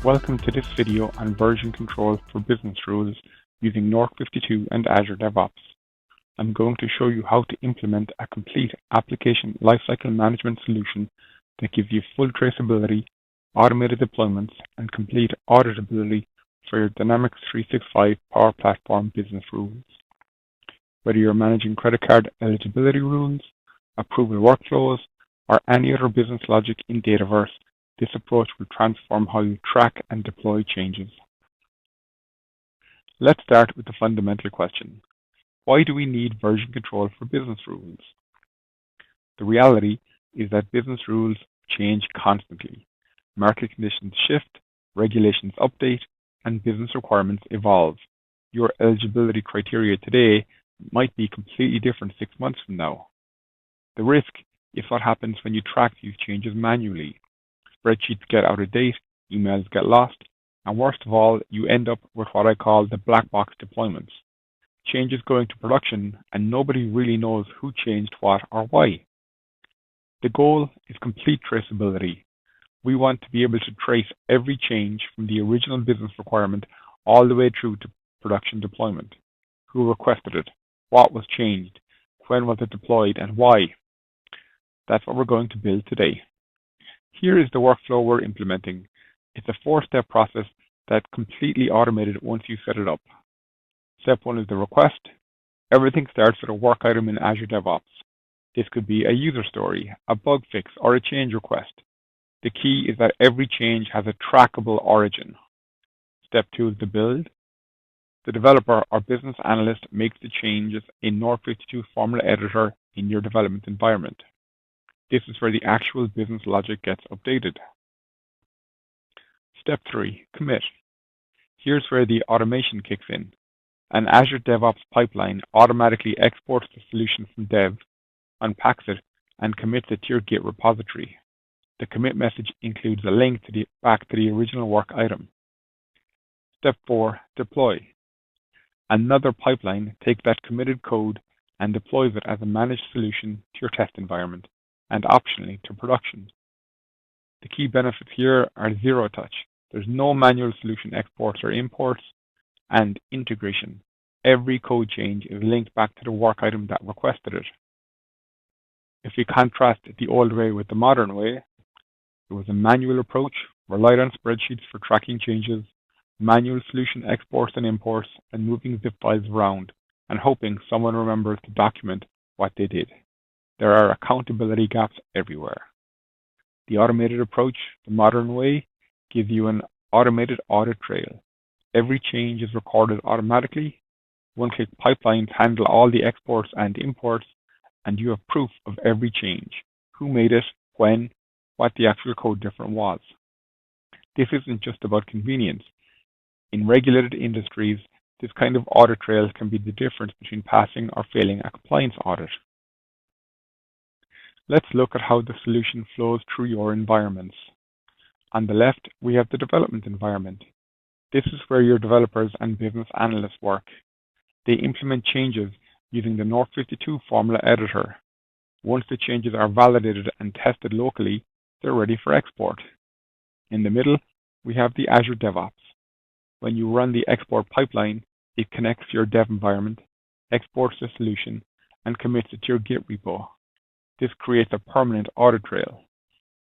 Welcome to this video on version control for business rules using North52 and Azure DevOps. I'm going to show you how to implement a complete Application Lifecycle Management solution that gives you full traceability, automated deployments, and complete auditability for your Dynamics 365 Power Platform business rules. Whether you're managing credit card eligibility rules, approval workflows, or any other business logic in Dataverse, this approach will transform how you track and deploy changes. Let's start with the fundamental question. Why do we need version control for business rules? The reality is that business rules change constantly. Market conditions shift, regulations update, and business requirements evolve. Your eligibility criteria today might be completely different 6 months from now. The risk is what happens when you track these changes manually. Spreadsheets get out of date, emails get lost, and worst of all, you end up with what I call the black box deployments. Changes going to production and nobody really knows who changed what or why. The goal is complete traceability. We want to be able to trace every change from the original business requirement all the way through to production deployment. Who requested it? What was changed? When was it deployed and why? That's what we're going to build today. Here is the workflow we're implementing. It's a 4-step process that's completely automated once you set it up. Step 1 is the request. Everything starts with a work item in Azure DevOps. This could be a user story, a bug fix, or a change request. The key is that every change has a trackable origin. Step 2 is the build. The developer or business analyst makes the changes in North52 formula editor in your development environment. This is where the actual business logic gets updated. Step 3, commit. Here's where the automation kicks in. An Azure DevOps pipeline automatically exports the solution from dev, unpacks it, and commits it to your Git repository. The commit message includes a link back to the original work item. Step 4, deploy. Another pipeline takes that committed code and deploys it as a managed solution to your test environment, and optionally to production. The key benefits here are zero touch. There's no manual solution exports or imports, and integration. Every code change is linked back to the work item that requested it. If we contrast the old way with the modern way, it was a manual approach, relied on spreadsheets for tracking changes, manual solution exports and imports, and moving zip files around, and hoping someone remembers to document what they did. There are accountability gaps everywhere. The automated approach, the modern way, gives you an automated audit trail. Every change is recorded automatically. One-click pipelines handle all the exports and imports, and you have proof of every change. Who made it, when, what the actual code difference was. This isn't just about convenience. In regulated industries, this kind of audit trail can be the difference between passing or failing a compliance audit. Let's look at how the solution flows through your environments. On the left, we have the development environment. This is where your developers and business analysts work. They implement changes using the North52 formula editor. Once the changes are validated and tested locally, they're ready for export. In the middle, we have the Azure DevOps. When you run the export pipeline, it connects to your dev environment, exports the solution, and commits it to your Git repo. This creates a permanent audit trail.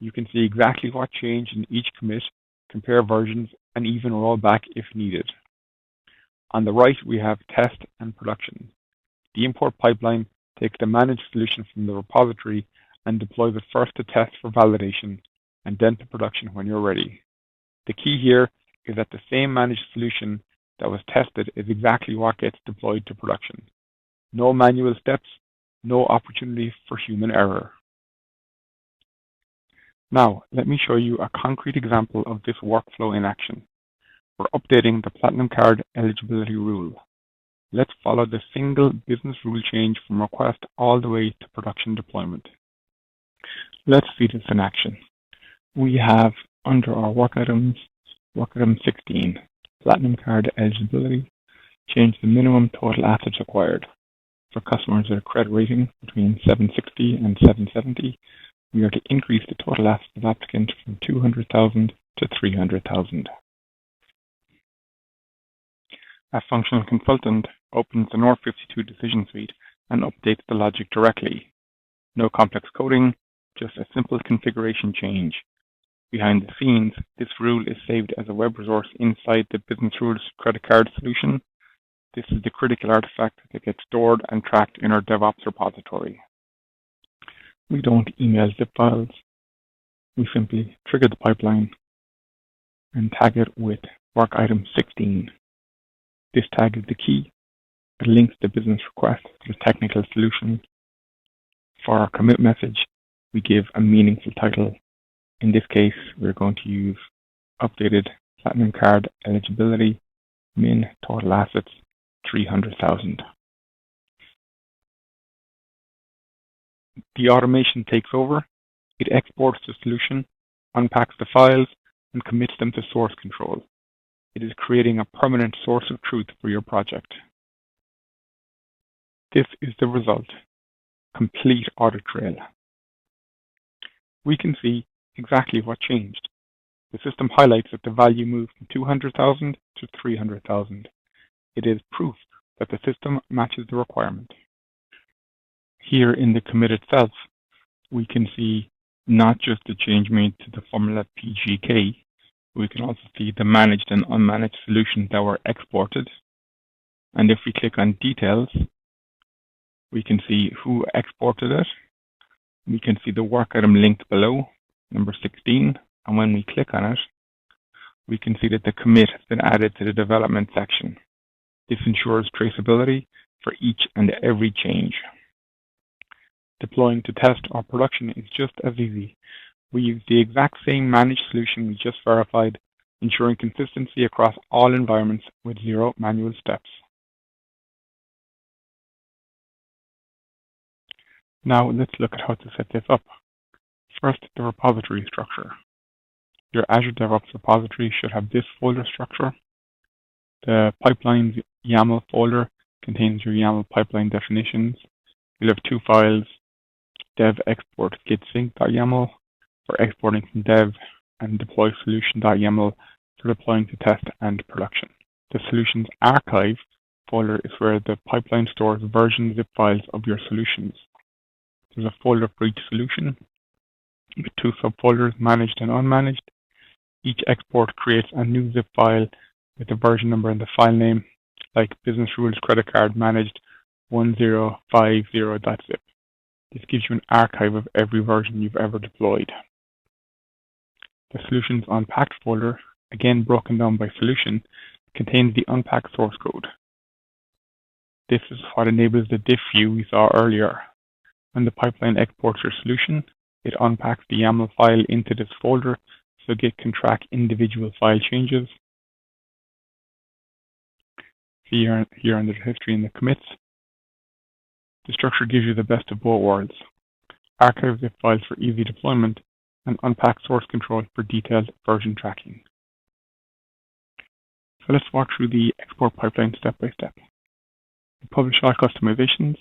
You can see exactly what changed in each commit, compare versions, and even roll back if needed. On the right, we have test and production. The import pipeline takes the managed solution from the repository and deploys it first to test for validation, and then to production when you're ready. The key here is that the same managed solution that was tested is exactly what gets deployed to production. No manual steps, no opportunity for human error. Now, let me show you a concrete example of this workflow in action. We're updating the Platinum Card eligibility rule. Let's follow the single business rule change from request all the way to production deployment. Let's see this in action. We have, under our work items, work item 16, Platinum Card eligibility, change the minimum total assets required. For customers with a credit rating between 760 and 770, we are to increase the total assets of applicant from 200,000 to 300,000. A functional consultant opens the North52 decision suite and updates the logic directly. No complex coding, just a simple configuration change. Behind the scenes, this rule is saved as a web resource inside the Business Rules credit card solution. This is the critical artifact that gets stored and tracked in our DevOps repository. We don't email zip files. We simply trigger the pipeline and tag it with work item 16. This tag is the key. It links the business request to the technical solution. For our commit message, we give a meaningful title. In this case, we're going to use updated platinum card eligibility, min total assets 300,000. The automation takes over. It exports the solution, unpacks the files, and commits them to source control. It is creating a permanent source of truth for your project. This is the result. Complete audit trail. We can see exactly what changed. The system highlights that the value moved from 200,000 to 300,000. It is proof that the system matches the requirement. Here in the commit itself, we can see not just the change made to the formula PGK, we can also see the managed and unmanaged solutions that were exported. And if we click on details, we can see who exported it. We can see the work item linked below, number 16. And when we click on it, we can see that the commit has been added to the development section. This ensures traceability for each and every change. Deploying to test or production is just as easy. We use the exact same managed solution we just verified, ensuring consistency across all environments with 0 manual steps. Now let's look at how to set this up. First, the repository structure. Your Azure DevOps repository should have this folder structure. The pipelines YAML folder contains your YAML pipeline definitions. You'll have 2 files, dev export gitsync.yaml for exporting from dev and deploy solution.yaml for deploying to test and production. The solutions archive folder is where the pipeline stores version zip files of your solutions. There's a folder for each solution with 2 subfolders, managed and unmanaged. Each export creates a new zip file with the version number and the file name, like Business Rules Credit Card Managed 1050.zip. This gives you an archive of every version you've ever deployed. The Solutions Unpacked folder, again broken down by solution, contains the unpacked source code. This is what enables the Diff view we saw earlier. When the pipeline exports your solution, it unpacks the YAML file into this folder so Git can track individual file changes. See here under the history and the commits. The structure gives you the best of both worlds. Archive zip files for easy deployment and unpack source control for detailed version tracking. So let's walk through the export pipeline step by step. You publish all customizations.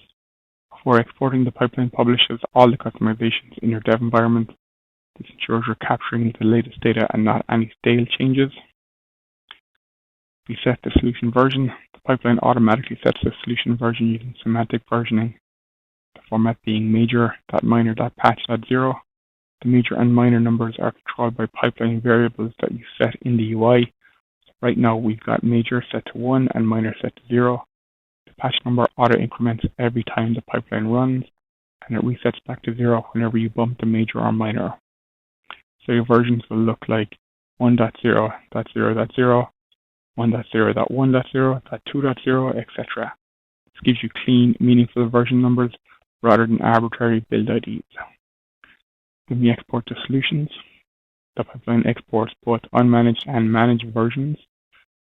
Before exporting, the pipeline publishes all the customizations in your dev environment. This ensures you're capturing the latest data and not any stale changes. We set the solution version. The pipeline automatically sets the solution version using semantic versioning. The format being major.minor.patch.0. The major and minor numbers are controlled by pipeline variables that you set in the UI. Right now we've got major set to 1 and minor set to 0. The patch number auto increments every time the pipeline runs, and it resets back to 0 whenever you bump the major or minor. So your versions will look like 1.0.0.0, 1.0.1.0, 2.0, etc. This gives you clean, meaningful version numbers rather than arbitrary build IDs. When we export to solutions, the pipeline exports both unmanaged and managed versions.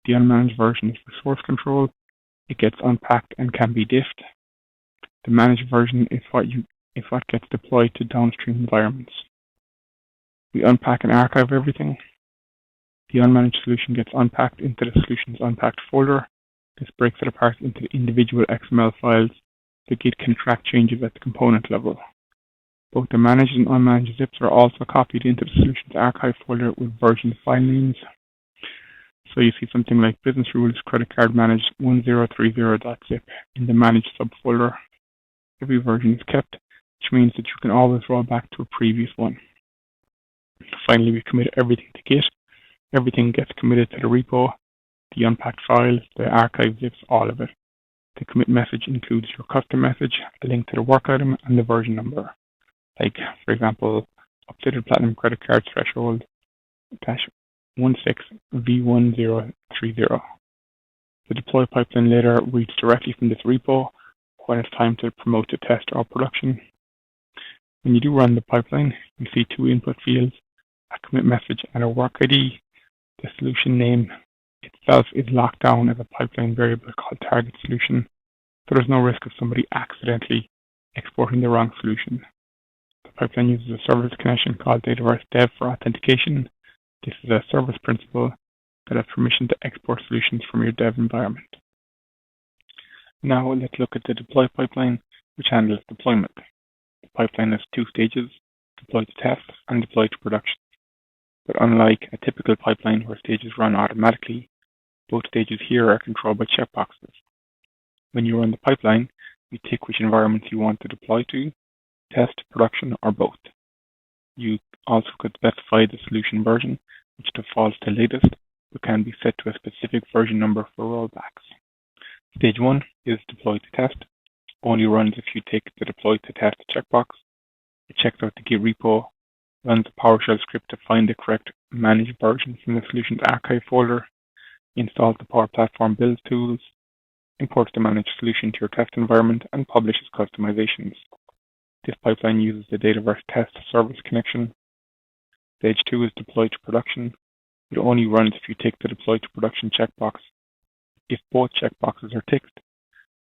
The unmanaged version is for source control. It gets unpacked and can be diffed. The managed version is what gets deployed to downstream environments. We unpack and archive everything. The unmanaged solution gets unpacked into the solutions unpacked folder. This breaks it apart into individual XML files so Git can track changes at the component level. Both the managed and unmanaged zips are also copied into the solutions archive folder with version file names. So you see something like business rules, credit card managed 1030.zip in the managed subfolder. Every version is kept, which means that you can always roll back to a previous one. Finally, we commit everything to Git. Everything gets committed to the repo, the unpacked files, the archive zips, all of it. The commit message includes your custom message, a link to the work item, and the version number. Like, for example, updated platinum credit card threshold -16V1030. The deploy pipeline later reads directly from this repo when it's time to promote to test or production. When you do run the pipeline, you see two input fields, a commit message and a work ID. The solution name itself is locked down as a pipeline variable called target solution, so there's no risk of somebody accidentally exporting the wrong solution. The pipeline uses a service connection called Dataverse Dev for authentication. This is a service principal that has permission to export solutions from your dev environment. Now let's look at the deploy pipeline, which handles deployment. The pipeline has two stages, deploy to test and deploy to production. But unlike a typical pipeline where stages run automatically, both stages here are controlled by checkboxes. When you run the pipeline, you tick which environments you want to deploy to, test, production, or both. You also could specify the solution version, which defaults to latest, but can be set to a specific version number for rollbacks. Stage 1 is deploy to test. Only runs if you tick the deploy to test checkbox. It checks out the Git repo, runs a PowerShell script to find the correct managed version from the solutions archive folder, installs the Power Platform build tools, imports the managed solution to your test environment, and publishes customizations. This pipeline uses the Dataverse test service connection. Stage 2 is deploy to production. It only runs if you tick the deploy to production checkbox. If both checkboxes are ticked,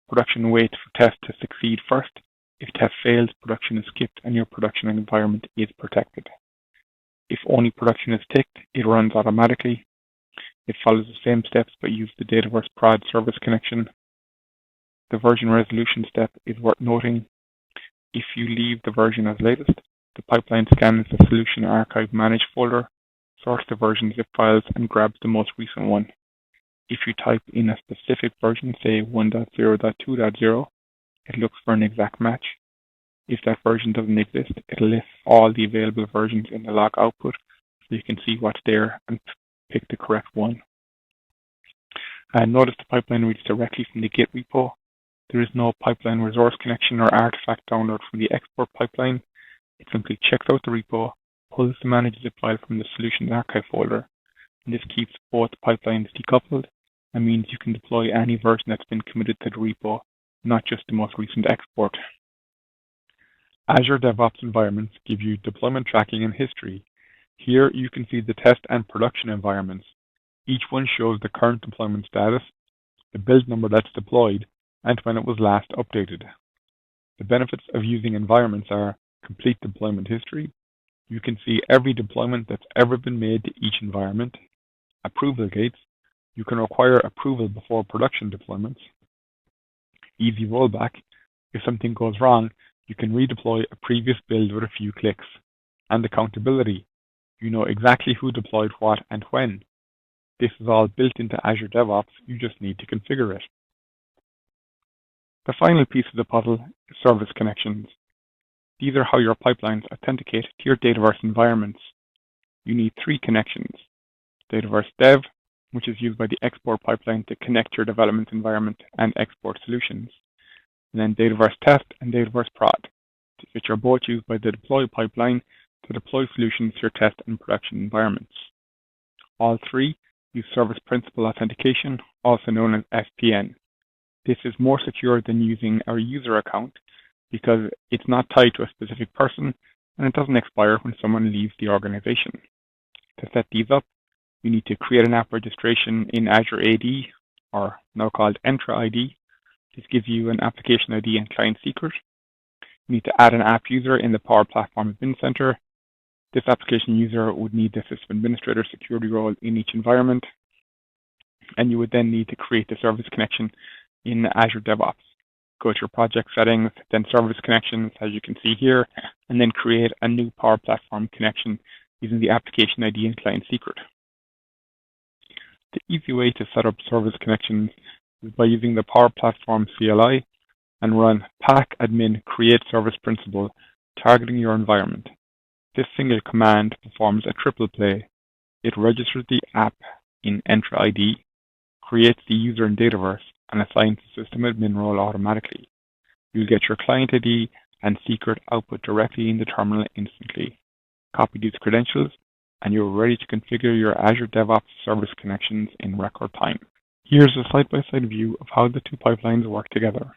production waits for test to succeed first. If test fails, production is skipped and your production environment is protected. If only production is ticked, it runs automatically. It follows the same steps but uses the Dataverse prod service connection. The version resolution step is worth noting. If you leave the version as latest, the pipeline scans the solution archive managed folder, sorts the version zip files, and grabs the most recent one. If you type in a specific version, say 1.0.2.0, it looks for an exact match. If that version doesn't exist, it lists all the available versions in the log output so you can see what's there and pick the correct one. And notice the pipeline reads directly from the Git repo. There is no pipeline resource connection or artifact download from the export pipeline. It simply checks out the repo, pulls the managed zip file from the solutions archive folder, and this keeps both pipelines decoupled and means you can deploy any version that's been committed to the repo, not just the most recent export. Azure DevOps environments give you deployment tracking and history. Here you can see the test and production environments. Each one shows the current deployment status, the build number that's deployed, and when it was last updated. The benefits of using environments are complete deployment history. You can see every deployment that's ever been made to each environment. Approval gates. You can require approval before production deployments. Easy rollback. If something goes wrong, you can redeploy a previous build with a few clicks. And accountability. You know exactly who deployed what and when. This is all built into Azure DevOps. You just need to configure it. The final piece of the puzzle is service connections. These are how your pipelines authenticate to your Dataverse environments. You need 3 connections. Dataverse Dev, which is used by the export pipeline to connect your development environment and export solutions. And then Dataverse Test and Dataverse Prod, which are both used by the deploy pipeline to deploy solutions to your test and production environments. All 3 use service principal authentication, also known as SPN. This is more secure than using our user account because it's not tied to a specific person and it doesn't expire when someone leaves the organization. To set these up, you need to create an app registration in Azure AD, or now called Entra ID. This gives you an application ID and client secret. You need to add an app user in the Power Platform Admin Center. This application user would need the system administrator security role in each environment. And you would then need to create the service connection in Azure DevOps. Go to your project settings, then service connections, as you can see here, and then create a new Power Platform connection using the application ID and client secret. The easy way to set up service connections is by using the Power Platform CLI and run pack admin create service principal targeting your environment. This single command performs a triple play. It registers the app in Entra ID, creates the user in Dataverse, and assigns the system admin role automatically. You'll get your client ID and secret output directly in the terminal instantly. Copy these credentials, and you're ready to configure your Azure DevOps service connections in record time. Here's a side-by-side view of how the two pipelines work together.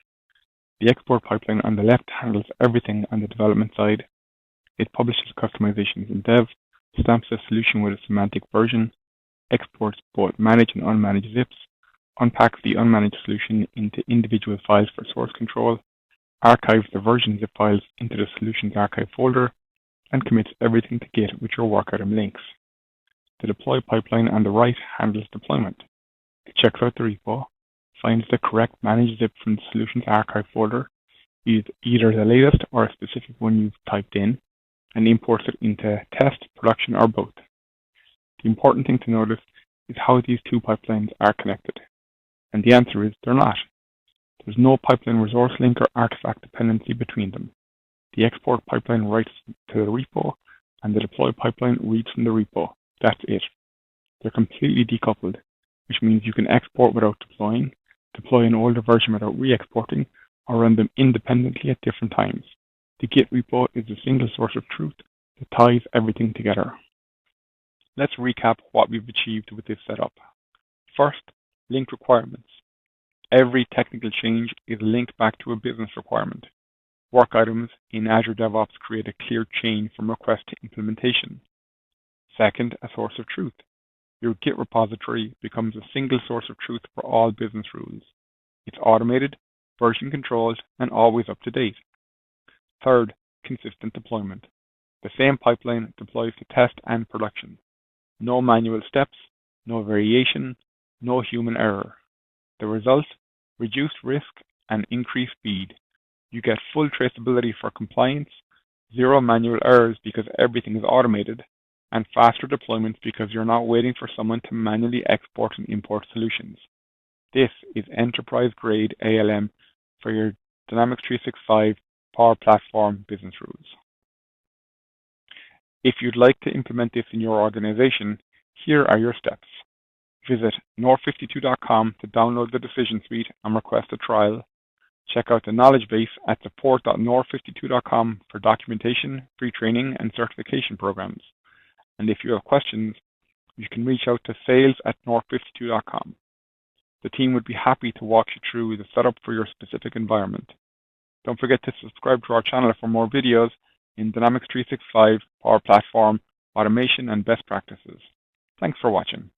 The export pipeline on the left handles everything on the development side. It publishes customizations in Dev, stamps the solution with a semantic version, exports both managed and unmanaged zips, unpacks the unmanaged solution into individual files for source control, archives the version zip files into the solution's archive folder, and commits everything to Git with your work item links. The deploy pipeline on the right handles deployment. It checks out the repo, finds the correct managed zip from the solution's archive folder, either the latest or a specific one you've typed in, and imports it into test, production, or both. The important thing to notice is how these two pipelines are connected. And the answer is they're not. There's no pipeline resource link or artifact dependency between them. The export pipeline writes to the repo, and the deploy pipeline reads from the repo. That's it. They're completely decoupled, which means you can export without deploying, deploy an older version without re-exporting, or run them independently at different times. The Git repo is a single source of truth that ties everything together. Let's recap what we've achieved with this setup. First, linked requirements. Every technical change is linked back to a business requirement. Work items in Azure DevOps create a clear chain from request to implementation. Second, a source of truth. Your Git repository becomes a single source of truth for all business rules. It's automated, version controlled, and always up to date. Third, consistent deployment. The same pipeline deploys to test and production. No manual steps, no variation, no human error. The result? Reduced risk and increased speed. You get full traceability for compliance, zero manual errors because everything is automated, and faster deployments because you're not waiting for someone to manually export and import solutions. This is enterprise-grade ALM for your Dynamics 365 Power Platform business rules. If you'd like to implement this in your organization, here are your steps. Visit North52.com to download the Decision Suite and request a trial. Check out the knowledge base at support.north52.com for documentation, free training, and certification programs. And if you have questions, you can reach out to sales@north52.com. The team would be happy to walk you through the setup for your specific environment. Don't forget to subscribe to our channel for more videos in Dynamics 365, Power Platform, automation, and best practices. Thanks for watching.